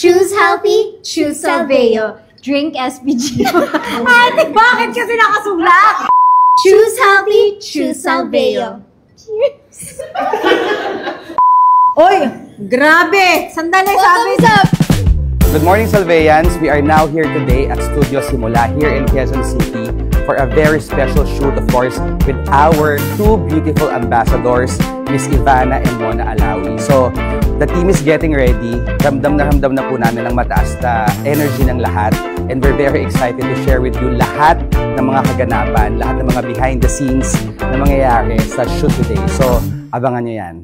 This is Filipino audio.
Choose healthy, choose Salveo. Drink SPG. Ay, bakit kasi nakasulat? Choose healthy, choose Salveo. Cheers! Oy, grabe! Sandali, sabi sa... Good morning, Salveans. We are now here today at Studio Simula here in Quezon City for a very special shoot, of course, with our two beautiful ambassadors, Miss Ivana and Mona Alawi. So, the team is getting ready. Ramdam na po namin ang mataas na energy ng lahat. And we're very excited to share with you lahat ng mga kaganapan, lahat ng mga behind the scenes na mangyayari sa shoot today. So, abangan nyo yan.